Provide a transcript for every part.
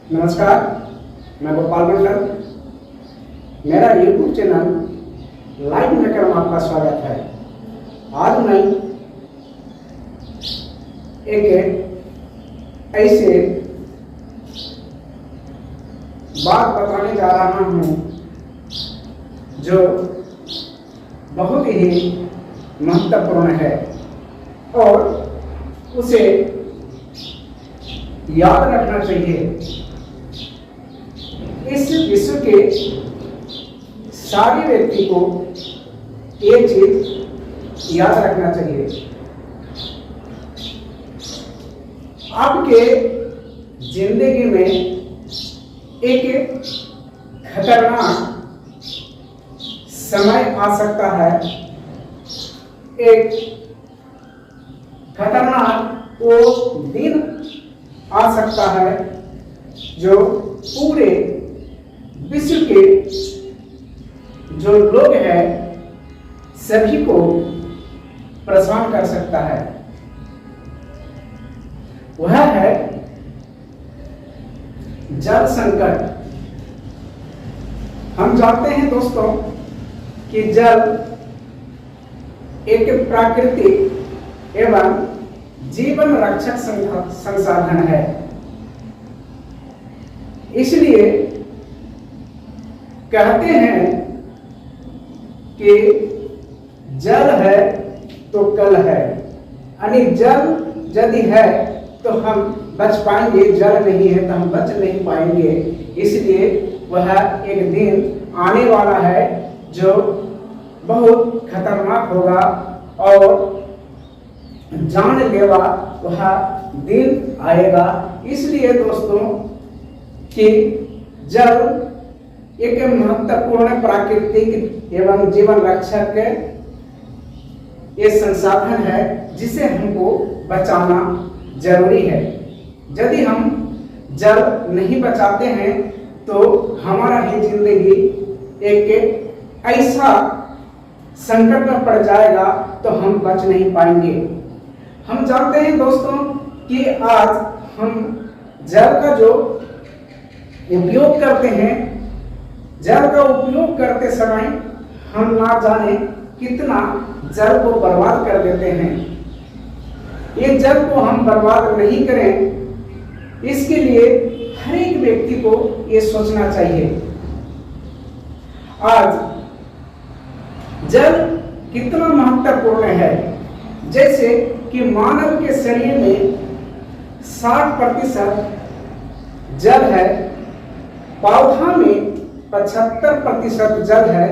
नमस्कार, मैं गोपाल मंडल। मेरा यूट्यूब चैनल लाइव मेकर में आपका स्वागत है। आज मैं एक ऐसे बात बताने जा रहा हूँ जो बहुत ही महत्वपूर्ण है और उसे याद रखना चाहिए। इस विश्व के सारे व्यक्ति को एक चीज याद रखना चाहिए। आपके जिंदगी में एक खतरनाक समय आ सकता है, एक खतरनाक वो दिन आ सकता है जो पूरे विश्व के जो लोग हैं सभी को परेशान कर सकता है। वह है जल संकट। हम जानते हैं दोस्तों कि जल एक प्राकृतिक एवं जीवन रक्षक संसाधन है। इसलिए कहते हैं कि जल है तो कल है, यानी जल यदि है तो हम बच पाएंगे, जल नहीं है तो हम बच नहीं पाएंगे। इसलिए वह एक दिन आने वाला है जो बहुत खतरनाक होगा और जानलेवा वह दिन आएगा। इसलिए दोस्तों कि जल एक महत्वपूर्ण प्राकृतिक एवं जीवन रक्षक ये संसाधन है जिसे हमको बचाना जरूरी है। यदि हम जल नहीं बचाते हैं तो हमारा ही जिंदगी एक ऐसा संकट में पड़ जाएगा तो हम बच नहीं पाएंगे। हम जानते हैं दोस्तों कि आज हम जल का जो उपयोग करते हैं, जल का उपयोग करते समय हम ना जाने कितना जल को बर्बाद कर देते हैं। ये जल को हम बर्बाद नहीं करें, इसके लिए हर एक व्यक्ति को ये सोचना चाहिए। आज जल कितना महत्वपूर्ण है, जैसे कि मानव के शरीर में 60% जल है, पौधा में 75% जल है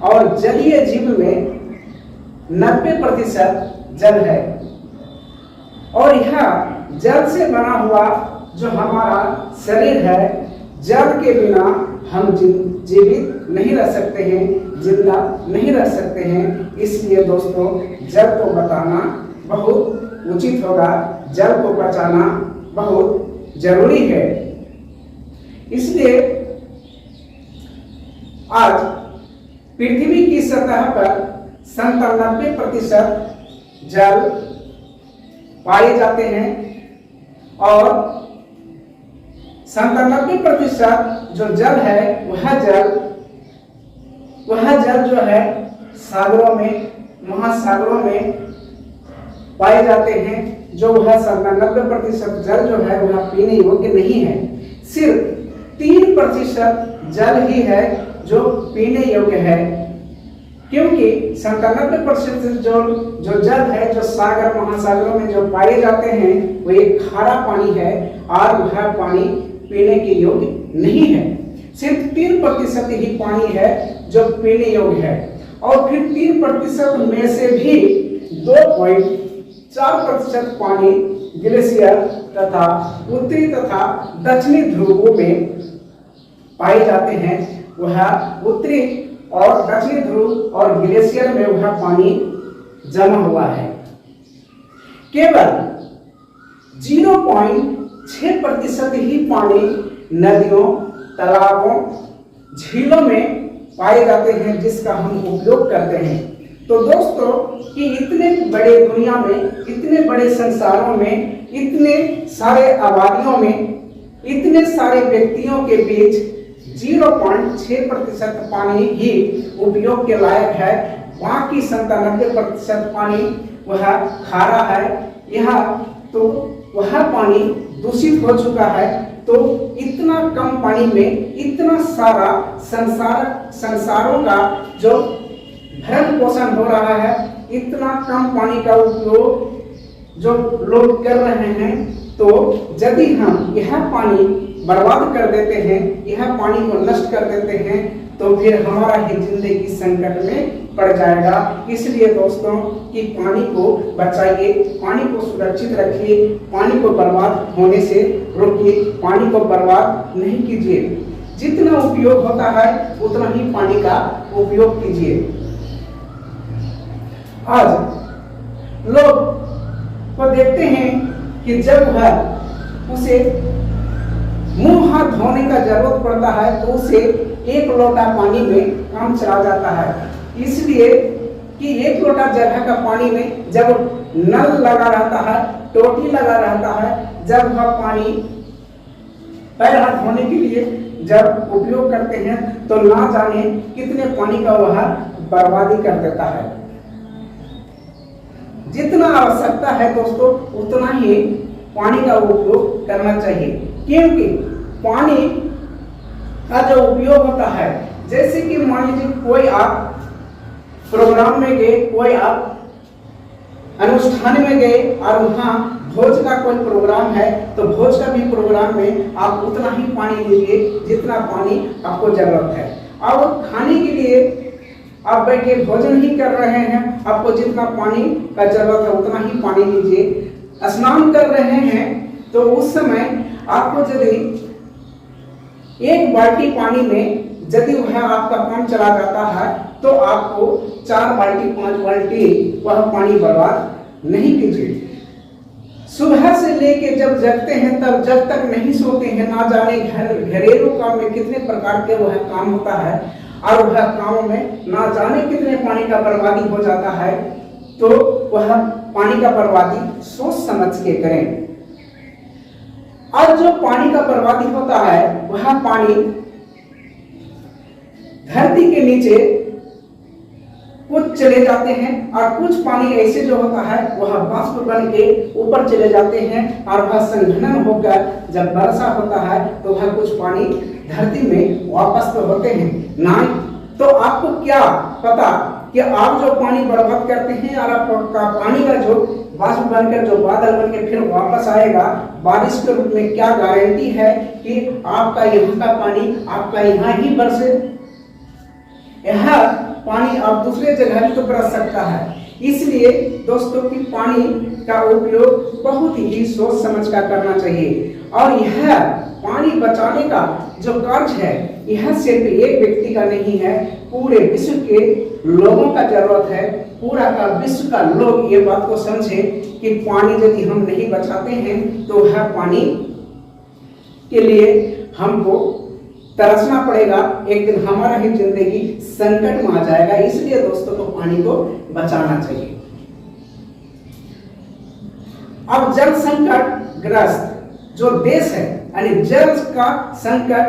और जलीय जीव में 90% जल है। और यह जल से बना हुआ जो हमारा शरीर है, जल के बिना हम जीवित नहीं रह सकते हैं, जिंदा नहीं रह सकते हैं। इसलिए दोस्तों जल को बचाना बहुत उचित होगा, जल को बचाना बहुत जरूरी है। इसलिए आज पृथ्वी की सतह पर 97% जल पाए जाते हैं और 97% जो जल है वह जल जो है सागरों में, महासागरों में पाए जाते हैं। जो वह 90% जल जो है वह पीने योग्य नहीं है। सिर्फ 3% जल ही है जो पीने योग्य है, क्योंकि 97% जो जल है जो सागर महासागरों में जो पाए जाते हैं वो एक खारा पानी है और वह पानी पीने के योग्य नहीं है। सिर्फ 3% ही पानी है जो पीने योग्य है और फिर 3% में से भी 2.4% पानी ग्लेशियर तथा उत्तरी तथा दक्षिणी ध्रुवों में पाए जाते हैं। वह उत्तरी और दक्षिणी ध्रुव और ग्लेशियर में वह पानी जमा हुआ है। केवल 0.6% ही पानी नदियों, तालाबों, झीलों में पाए जाते हैं जिसका हम उपयोग करते हैं। तो दोस्तों कि इतने बड़े दुनिया में, इतने बड़े संसारों में, इतने सारे आबादियों में इतने सारे व्यक्तियों के बीच 0.6% पानी ही उपयोग के लायक है, बाकी 97% पानी वह खारा है। यह तो वह पानी दूषित हो चुका है। तो इतना कम पानी में इतना सारा संसारों का जो भरण पोषण हो रहा है, इतना कम पानी का उपयोग जो लोग कर रहे हैं, तो यदि हम यह पानी बर्बाद कर देते हैं, यह पानी को नष्ट कर देते हैं, तो फिर हमारा ही जिंदगी संकट में पड़ जाएगा। इसलिए दोस्तों कि पानी को बचाइए, पानी को सुरक्षित रखिए, पानी को बर्बाद होने से रोकिए, पानी को बर्बाद नहीं कीजिए। जितना उपयोग होता है उतना ही पानी का उपयोग कीजिए। आज लोग को देखते हैं कि जब वह उसे मुंह हाथ धोने का जरूरत पड़ता है तो उसे 1 लोटा पानी में काम चला जाता है, इसलिए कि 1 लोटा जगह का पानी में जब नल लगा रहता है, टोटी लगा रहता है, जब वह पानी पैर हाथ धोने के लिए जब उपयोग करते हैं तो ना जाने कितने पानी का वह बर्बादी कर देता है। जितना आवश्यकता है दोस्तों उतना ही पानी का उपयोग करना चाहिए, क्योंकि पानी का जो उपयोग होता है, जैसे कि मान लीजिए कोई आप प्रोग्राम में गए, कोई आप अनुष्ठान में गए और वहाँ भोज का कोई प्रोग्राम है, तो भोज का भी प्रोग्राम में आप उतना ही पानी लीजिए जितना पानी आपको जरूरत है। अब खाने के लिए आप बैठे भोजन ही कर रहे हैं, आपको जितना पानी का जरूरत है उतना ही पानी लीजिए। स्नान कर रहे हैं तो उस समय आपको यदि 1 बाल्टी पानी में यदि वह आपका काम चला जाता है तो आपको 4 बाल्टी 5 बाल्टी वह पानी बर्बाद नहीं कीजिए। सुबह से लेके जब जगते हैं तब जब तक नहीं सोते हैं, ना जाने घरेलू काम में कितने प्रकार के वह काम होता है और वह काम में ना जाने कितने पानी का बर्बादी हो जाता है। तो वह पानी का बर्बादी सोच समझ के करें। और जो पानी का बर्बादी होता है वह पानी धरती के नीचे कुछ चले जाते हैं और कुछ पानी ऐसे जो होता है वह बाष्प बन के ऊपर चले जाते हैं और वह संघनन होकर जब वर्षा होता है तो वह कुछ पानी धरती में वापस तो होते हैं ना। तो आपको क्या पता कि आप जो पानी बर्बाद करते हैं और आपका पानी का जो बाष्प बनकर जो बादल बनकर फिर वापस आएगा बारिश के रूप में, क्या गारंटी है कि आपका यहाँ का पानी आपका यहाँ ही बरसे? यह पानी आप दूसरे जगह भी तो बरस सकता है। इसलिए दोस्तों की पानी का उपयोग बहुत ही सोच समझ कर करना चाहिए। और यह पानी बचाने का जो कार्य है यह सिर्फ एक व्यक्ति का नहीं है, पूरे विश्व के लोगों का जरूरत है। पूरा का विश्व का लोग ये बात को समझे कि पानी यदि हम नहीं बचाते हैं तो वह पानी के लिए हमको तरसना पड़ेगा, एक दिन हमारा ही जिंदगी संकट में आ जाएगा। इसलिए दोस्तों को पानी को बचाना चाहिए। अब जल संकट ग्रस्त जो देश है यानी जल का संकट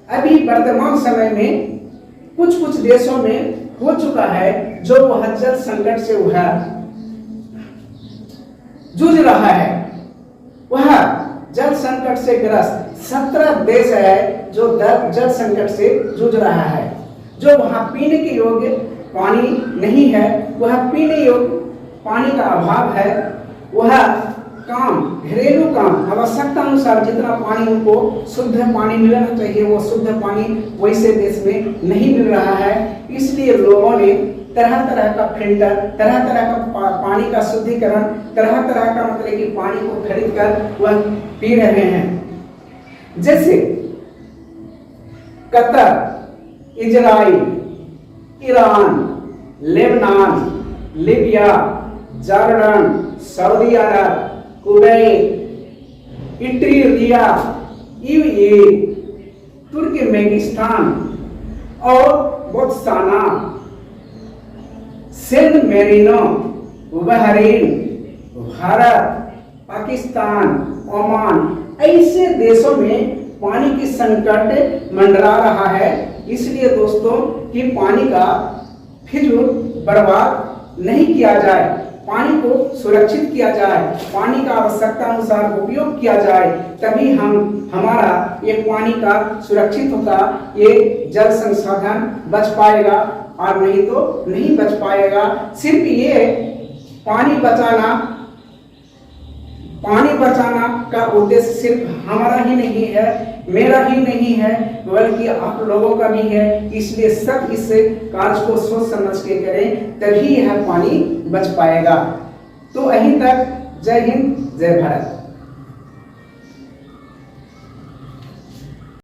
अभी वर्तमान समय में कुछ कुछ देशों में हो चुका है, जो वह जल संकट से वह जूझ रहा है। वह जल संकट से ग्रस्त 17 देश है जो जल संकट से जूझ रहा है। जो वहां पीने के योग्य पानी नहीं है, वह पीने योग्य पानी का अभाव है। वह काम घरेलू काम आवश्यकता अनुसार जितना पानी उनको शुद्ध पानी मिलना चाहिए वो शुद्ध पानी वैसे देश में नहीं मिल रहा है। इसलिए लोगों ने तरह तरह का फिल्टर, तरह तरह का पानी का शुद्धिकरण, तरह तरह का मतलब कि पानी को खरीद कर वह पी रहे हैं। जैसे Qatar, Israel, Iran, Lebanon, Libya, Jordan, Saudi Arab, Kuwait, Italy, UAE, Turkmenistan और Botswana, Saint Marino, Bahrain, Bharat, Pakistan, Oman ऐसे देशों में पानी की संकट मंडरा रहा है। इसलिए दोस्तों कि पानी का फिजूल बर्बाद नहीं किया जाए, पानी को सुरक्षित किया जाए, पानी का आवश्यकता अनुसार उपयोग किया जाए, तभी हमारा ये पानी का सुरक्षित होगा, ये जल संसाधन बच पाएगा, और नहीं तो नहीं बच पाएगा। सिर्फ ये पानी बचाना का उद्देश्य सिर्फ हमारा ही नहीं है, मेरा ही नहीं है, बल्कि आप लोगों का भी है। इसलिए सब इस कार्य को सोच समझ के करें, तभी यह पानी बच पाएगा। तो यहीं तक। जय हिंद, जय भारत।